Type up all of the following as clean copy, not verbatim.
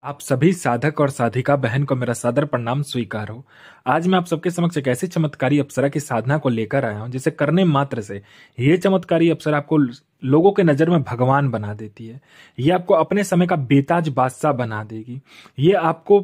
आप सभी साधक और साधिका बहन को मेरा सादर प्रणाम स्वीकार हो। आज मैं आप सबके समक्ष एक ऐसी चमत्कारी अप्सरा की साधना को लेकर आया हूं जिसे करने मात्र से ये चमत्कारी अप्सरा आपको लोगों के नजर में भगवान बना देती है। ये आपको अपने समय का बेताज बादशाह बना देगी। ये आपको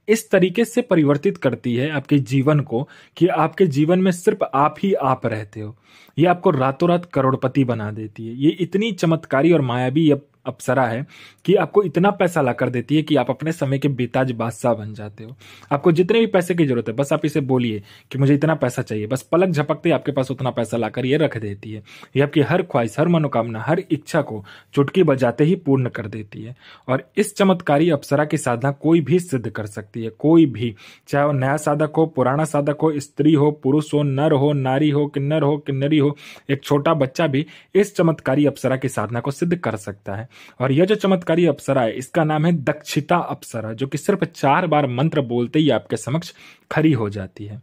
इस तरीके से परिवर्तित करती है आपके जीवन को कि आपके जीवन में सिर्फ आप ही आप रहते हो। ये आपको रातों रात करोड़पति बना देती है। ये इतनी चमत्कारी और मायावी अप्सरा है कि आपको इतना पैसा ला कर देती है कि आप अपने समय के बेताज बादशाह बन जाते हो। आपको जितने भी पैसे की जरूरत है बस आप इसे बोलिए कि मुझे इतना पैसा चाहिए, बस पलक झपकते ही आपके पास उतना पैसा लाकर ये रख देती है। ये आपकी हर ख्वाहिश, हर मनोकामना, हर इच्छा को चुटकी बजाते ही पूर्ण कर देती है। और इस चमत्कारी अप्सरा की साधना कोई भी सिद्ध कर सकती है, कोई भी, चाहे वो नया साधक हो, पुराना साधक हो, स्त्री हो, पुरुष हो, नर हो, नारी हो, किन्नरी हो, एक छोटा बच्चा भी इस चमत्कारी अप्सरा की साधना को सिद्ध कर सकता है। और यह जो चमत्कारी अप्सरा है इसका नाम है दक्षिता अप्सरा, जो कि सिर्फ 4 बार मंत्र बोलते ही आपके समक्ष खड़ी हो जाती है।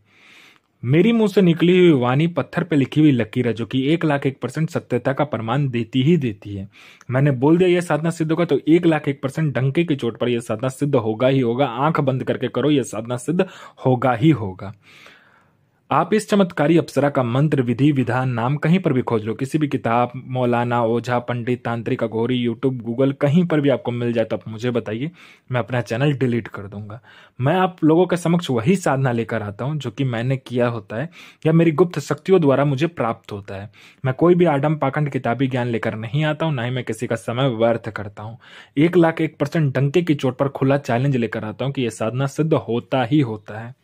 मेरी मुंह से निकली हुई वाणी पत्थर पे लिखी हुई लकीर है, जो कि 1,01% सत्यता का प्रमाण देती ही देती है। मैंने बोल दिया यह साधना सिद्ध होगा तो 1,01% डंके की चोट पर यह साधना सिद्ध होगा ही होगा। आंख बंद करके करो, यह साधना सिद्ध होगा ही होगा। आप इस चमत्कारी अप्सरा का मंत्र, विधि, विधान, नाम कहीं पर भी खोज लो, किसी भी किताब, मौलाना, ओझा, पंडित, तांत्रिक, अघोरी, यूट्यूब, गूगल, कहीं पर भी आपको मिल जाए तो आप मुझे बताइए, मैं अपना चैनल डिलीट कर दूंगा। मैं आप लोगों के समक्ष वही साधना लेकर आता हूं जो कि मैंने किया होता है या मेरी गुप्त शक्तियों द्वारा मुझे प्राप्त होता है। मैं कोई भी आडम पाखंड किताबी ज्ञान लेकर नहीं आता हूं, ना ही मैं किसी का समय व्यर्थ करता हूं। 1,01% डंके की चोट पर खुला चैलेंज लेकर आता हूं कि यह साधना सिद्ध होता ही होता है।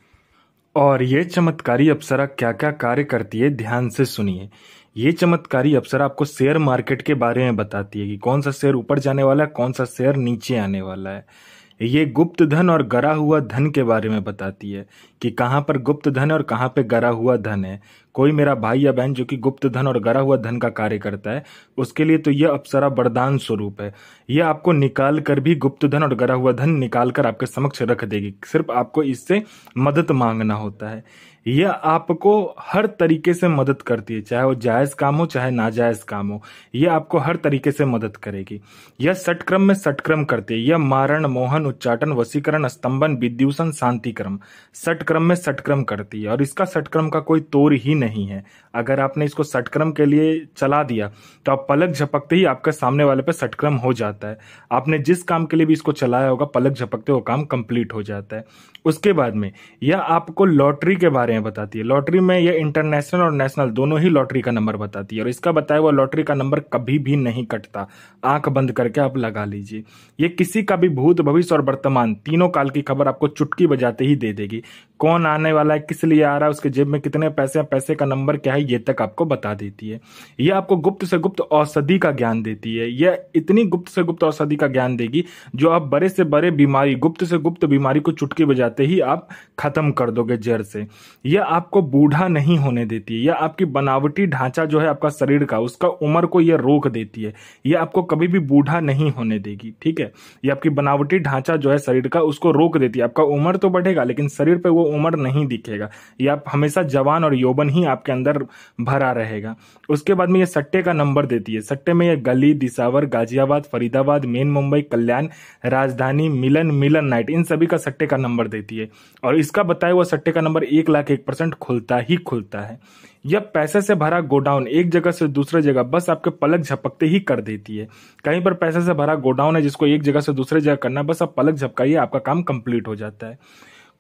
और ये चमत्कारी अप्सरा क्या क्या कार्य करती है ध्यान से सुनिए। ये चमत्कारी अप्सरा आपको शेयर मार्केट के बारे में बताती है कि कौन सा शेयर ऊपर जाने वाला है, कौन सा शेयर नीचे आने वाला है। ये गुप्त धन और गरा हुआ धन के बारे में बताती है कि कहाँ पर गुप्त धन और कहाँ पे गरा हुआ धन है। कोई मेरा भाई या बहन जो कि गुप्त धन और गरा हुआ धन का कार्य करता है, उसके लिए तो यह अप्सरा वरदान स्वरूप है। यह आपको निकाल कर भी गुप्त धन और गरा हुआ धन निकाल कर आपके समक्ष रख देगी। सिर्फ आपको इससे मदद मांगना होता है। यह आपको हर तरीके से मदद करती है, चाहे वो जायज काम हो चाहे नाजायज काम हो, यह आपको हर तरीके से मदद करेगी। यह षटक्रम में षटक्रम करती है। यह मारण, मोहन, उच्चाटन, वशीकरण, स्तंभन, विद्यूषण, शांतिक्रम, षटक्रम में षटक्रम करती है। और इसका षटक्रम का कोई तोड़ ही नहीं है। अगर आपने इसको षटक्रम के लिए चला दिया तो आप पलक झपकते ही आपके सामने वाले पे षटक्रम हो जाता है। आपने जिस काम के लिए भी इसको चलाया होगा, पलक झपकते वो काम कंप्लीट हो जाता है। उसके बाद में यह आपको लॉटरी के बारे में बताती है। लॉटरी में यह इंटरनेशनल और नेशनल दोनों ही लॉटरी का नंबर बताती है। और इसका बताया हुआ लॉटरी का नंबर कभी भी नहीं कटता। आंख बंद करके आप लगा लीजिए। ये किसी का भी भूत, भविष्य और वर्तमान तीनों काल की खबर आपको चुटकी बजाते ही दे देगी। कौन आने वाला है, किस लिए आ रहा है, उसके जेब में कितने पैसे हैं, पैसे का नंबर क्या है, ये तक आपको बता देती है। यह आपको गुप्त से गुप्त औषधि का ज्ञान देती है। यह इतनी गुप्त से गुप्त औषधि का ज्ञान देगी जो आप बड़े से बड़े बीमारी, गुप्त से गुप्त बीमारी को चुटकी बजाते ही आप खत्म कर दोगे जड़ से। यह आपको बूढ़ा नहीं होने देती है। यह आपकी बनावटी ढांचा जो है आपका शरीर का, उसका उम्र को यह रोक देती है। यह आपको कभी भी बूढ़ा नहीं होने देगी। ठीक है, यह आपकी बनावटी ढांचा जो है शरीर का, उसको रोक देती है। आपका उम्र तो बढ़ेगा लेकिन शरीर पे वो उम्र नहीं दिखेगा। यह आप हमेशा जवान और यौवन ही आपके अंदर भरा रहेगा। उसके बाद में ये सट्टे का नंबर देती है। सट्टे में ये गली, दिसावर, गाजियाबाद, फरीदाबाद, मेन मुंबई, कल्याण, राजधानी, मिलन नाइट, इन सभी का सट्टे का नंबर देती है। और इसका बताया हुआ सट्टे का नंबर 1,01% खुलता ही खुलता है। यह पैसे से भरा गोडाउन एक जगह से दूसरे जगह बस आपके पलक झपकते ही कर देती है। कहीं पर पैसे से भरा गोडाउन है जिसको एक जगह से दूसरे जगह करना है, बस आप पलक झपकाइए, आपका काम कंप्लीट हो जाता है।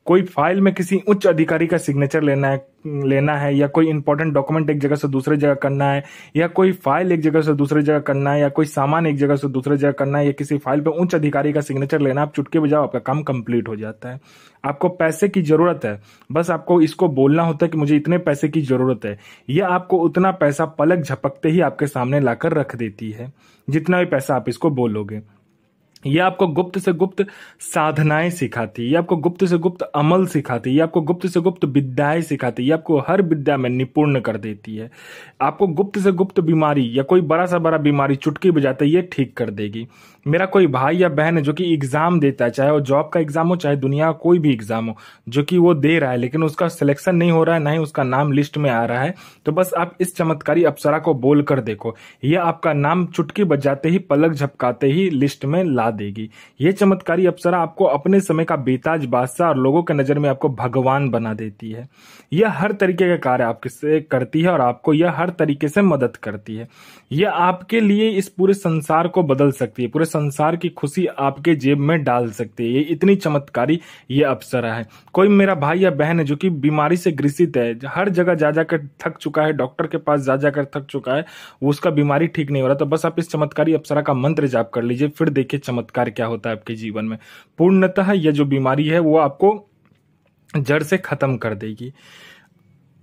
कोई फाइल में किसी उच्च अधिकारी का सिग्नेचर लेना है या कोई इंपॉर्टेंट डॉक्यूमेंट एक जगह से दूसरे जगह करना है, या कोई फाइल एक जगह से दूसरे जगह करना है, या कोई सामान एक जगह से दूसरे जगह करना है, या किसी फाइल पे उच्च अधिकारी का सिग्नेचर लेना, आप चुटकी बजाओ, आपका काम कंप्लीट हो जाता है। आपको पैसे की जरूरत है, बस आपको इसको बोलना होता है कि मुझे इतने पैसे की जरूरत है। यह आपको उतना पैसा पलक झपकते ही आपके सामने लाकर रख देती है, जितना भी पैसा आप इसको बोलोगे। ये आपको गुप्त से गुप्त साधनाएं सिखाती है। ये आपको गुप्त से गुप्त अमल सिखाती है। ये आपको गुप्त से गुप्त विद्याएं सिखाती है। ये आपको हर विद्या में निपुण कर देती है। आपको गुप्त से गुप्त बीमारी या कोई बड़ा सा बड़ा बीमारी चुटकी बजाते ये ठीक कर देगी। मेरा कोई भाई या बहन है जो कि एग्जाम देता है, चाहे वो जॉब का एग्जाम हो चाहे दुनिया का कोई भी एग्जाम हो, जो कि वो दे रहा है लेकिन उसका सिलेक्शन नहीं हो रहा है, ना ही उसका नाम लिस्ट में आ रहा है, तो बस आप इस चमत्कारी अप्सरा को बोल कर देखो, यह आपका नाम चुटकी बजाते ही, पलक झपकाते ही लिस्ट में ला देगी। ये चमत्कारी अप्सरा आपको अपने समय का बेताज बादशाह और लोगों के नजर में आपको भगवान बना देती है। यह हर तरीके का कार्य आपसे करती है और आपको यह हर तरीके से मदद करती है। यह आपके लिए इस पूरे संसार को बदल सकती है, पूरे संसार की खुशी आपके जेब में डाल सकती है। ये इतनी चमत्कारी ये अप्सरा है। कोई मेरा भाई या बहन है जो कि बीमारी से ग्रसित है, हर जगह जा जाकर थक चुका है, डॉक्टर के पास जा जाकर थक चुका है, वो उसका बीमारी ठीक नहीं हो रहा, तो बस आप इस चमत्कारी अप्सरा का मंत्र जाप कर लीजिए, फिर देखिए चमत्कार क्या होता है आपके जीवन में। पूर्णतः यह जो बीमारी है वो आपको जड़ से खत्म कर देगी।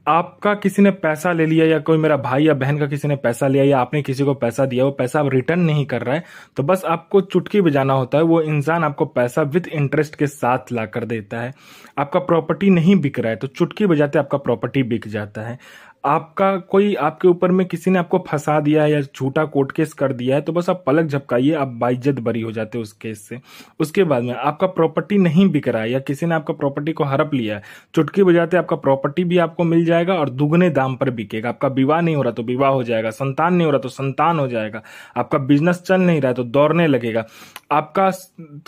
आपका किसी ने पैसा ले लिया या कोई मेरा भाई या बहन का किसी ने पैसा लिया या आपने किसी को पैसा दिया, वो पैसा अब रिटर्न नहीं कर रहा है, तो बस आपको चुटकी बजाना होता है, वो इंसान आपको पैसा विद इंटरेस्ट के साथ ला कर देता है। आपका प्रॉपर्टी नहीं बिक रहा है तो चुटकी बजाते आपका प्रॉपर्टी बिक जाता है। आपका कोई आपके ऊपर में किसी ने आपको फंसा दिया है या झूठा कोर्ट केस कर दिया है, तो बस आप पलक झपकाइए, आप बाइज्जत बरी हो जाते हो उस केस से। उसके बाद में आपका प्रॉपर्टी नहीं बिक रहा है या किसी ने आपका प्रॉपर्टी को हड़प लिया है, चुटकी बजाते आपका प्रॉपर्टी भी आपको मिल जाएगा और दुगने दाम पर बिकेगा। आपका विवाह नहीं हो रहा तो विवाह हो जाएगा, संतान नहीं हो रहा तो संतान हो जाएगा, आपका बिजनेस चल नहीं रहा है तो दौड़ने लगेगा। आपका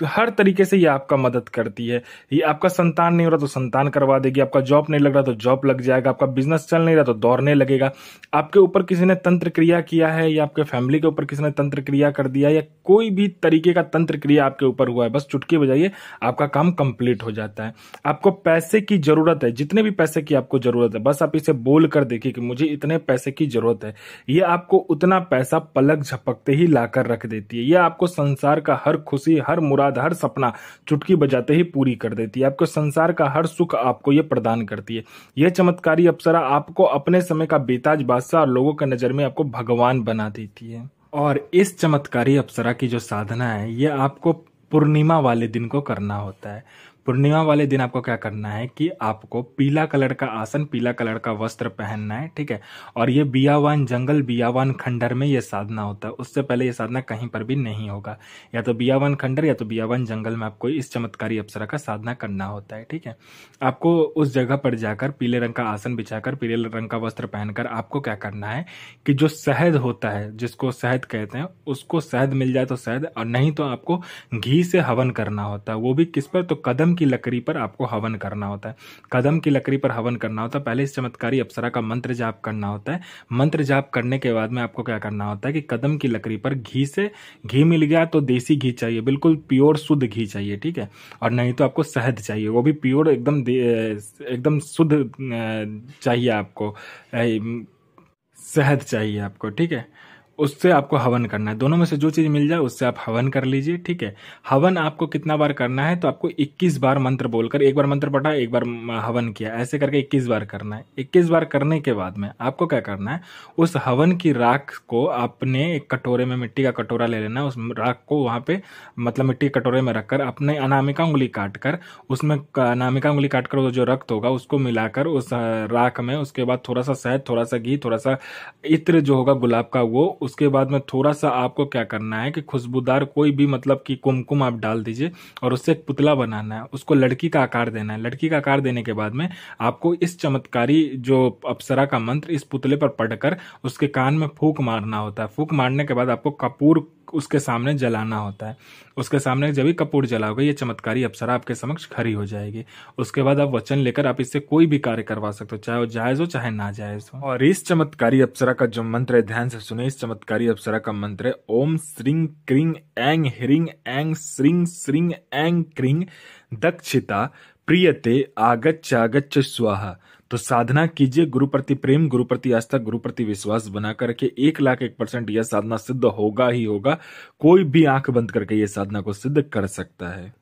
हर तरीके से ये आपका मदद करती है। ये आपका संतान नहीं हो रहा तो संतान करवा देगी, आपका जॉब नहीं लग रहा तो जॉब लग जाएगा, आपका बिजनेस चल नहीं रहा तो दौड़ने लगेगा। आपके ऊपर किसी ने तंत्र क्रिया किया है या आपके फैमिली के ऊपर किसी ने तंत्र क्रिया कर दिया या कोई भी तरीके का तंत्र क्रिया आपके ऊपर हुआ है, बस चुटकी बजाइए, आपका काम कंप्लीट हो जाता है। आपको पैसे की जरूरत है, जितने भी पैसे की आपको जरूरत है, बस आप इसे बोल कर देखिए कि मुझे इतने पैसे की जरूरत है। ये आपको उतना पैसा पलक झपकते ही लाकर रख देती है। ये आपको संसार का हर खुशी, हर मुराद, हर सपना चुटकी बजाते ही पूरी कर देती है। आपको संसार का हर सुख आपको ये प्रदान करती है। यह चमत्कारी अप्सरा आपको अपने समय का बेताज बादशाह और लोगों की नजर में आपको भगवान बना देती है। और इस चमत्कारी अप्सरा की जो साधना है, यह आपको पूर्णिमा वाले दिन को करना होता है। पूर्णिमा वाले दिन आपको क्या करना है कि आपको पीला कलर का आसन, पीला कलर का वस्त्र पहनना है, ठीक है। और ये बियावान जंगल, बियावान खंडर में ये साधना होता है। उससे पहले ये साधना कहीं पर भी नहीं होगा, या तो बियावान खंडर या तो बियावान जंगल में आपको इस चमत्कारी अप्सरा का साधना करना होता है, ठीक है। आपको उस जगह पर जाकर पीले रंग का आसन बिछाकर, पीले रंग का वस्त्र पहनकर आपको क्या करना है कि जो शहद होता है, जिसको शहद कहते हैं, उसको शहद मिल जाए तो शहद, और नहीं तो आपको घी से हवन करना होता है। वो भी किस पर? तो कदम की लकड़ी पर आपको हवन करना होता है। कदम की लकड़ी पर हवन करना होता है। पहले इस चमत्कारी अप्सरा का मंत्र जाप करना होता है। मंत्र जाप करने के बाद में आपको क्या करना होता है कि कदम की लकड़ी पर घी मिल गया तो देसी घी चाहिए, बिल्कुल प्योर शुद्ध घी चाहिए, ठीक है। और नहीं तो आपको शहद चाहिए, वो भी प्योर एकदम शुद्ध चाहिए आपको, शहद चाहिए आपको, ठीक है। उससे आपको हवन करना है। दोनों में से जो चीज मिल जाए उससे आप हवन कर लीजिए, ठीक है। हवन आपको कितना बार करना है? तो आपको 21 बार मंत्र बोलकर, एक बार मंत्र पढ़ा, एक बार हवन किया, ऐसे करके 21 बार करना है। 21 बार करने के बाद में आपको क्या करना है, उस हवन की राख को आपने एक कटोरे में, मिट्टी का कटोरा ले लेना है, उस राख को वहां पे मतलब मिट्टी के कटोरे में रखकर अपने अनामिका उंगली काटकर, उसमें अनामिका उंगली काटकर जो रक्त होगा उसको मिलाकर उस राख में, उसके बाद थोड़ा सा शहद, थोड़ा सा घी, थोड़ा सा इत्र जो होगा गुलाब का वो, उसके बाद में थोड़ा सा आपको क्या करना है कि खुशबूदार कोई भी मतलब कि कुमकुम आप डाल दीजिए और उससे एक पुतला बनाना है, उसको लड़की का आकार देना है। लड़की का आकार देने के बाद में आपको इस चमत्कारी जो अप्सरा का मंत्र इस पुतले पर पढ़कर उसके कान में फूंक मारना होता है। फूंक मारने के बाद आपको कपूर उसके सामने जलाना होता है। उसके सामने जब भी कपूर जलाओगे ये चमत्कारी अप्सरा आपके समक्ष खड़ी हो जाएगी। उसके बाद आप वचन लेकर आप इससे कोई भी कार्य करवा सकते हो, चाहे वो जायज हो चाहे ना जायज हो। और इस चमत्कारी अप्सरा का जो मंत्र है ध्यान से सुने। इस चमत्कारी अप्सरा का मंत्र है ओम श्रीं क्रीं ऐं ह्रीं ऐं श्रीं श्रीं ऐं क्रीं दक्षिता प्रियते आगच्छ स्वाहा। तो साधना कीजिए, गुरु प्रति प्रेम, गुरु प्रति आस्था, गुरु प्रति विश्वास बना करके 1,01% यह साधना सिद्ध होगा ही होगा। कोई भी आंख बंद करके यह साधना को सिद्ध कर सकता है।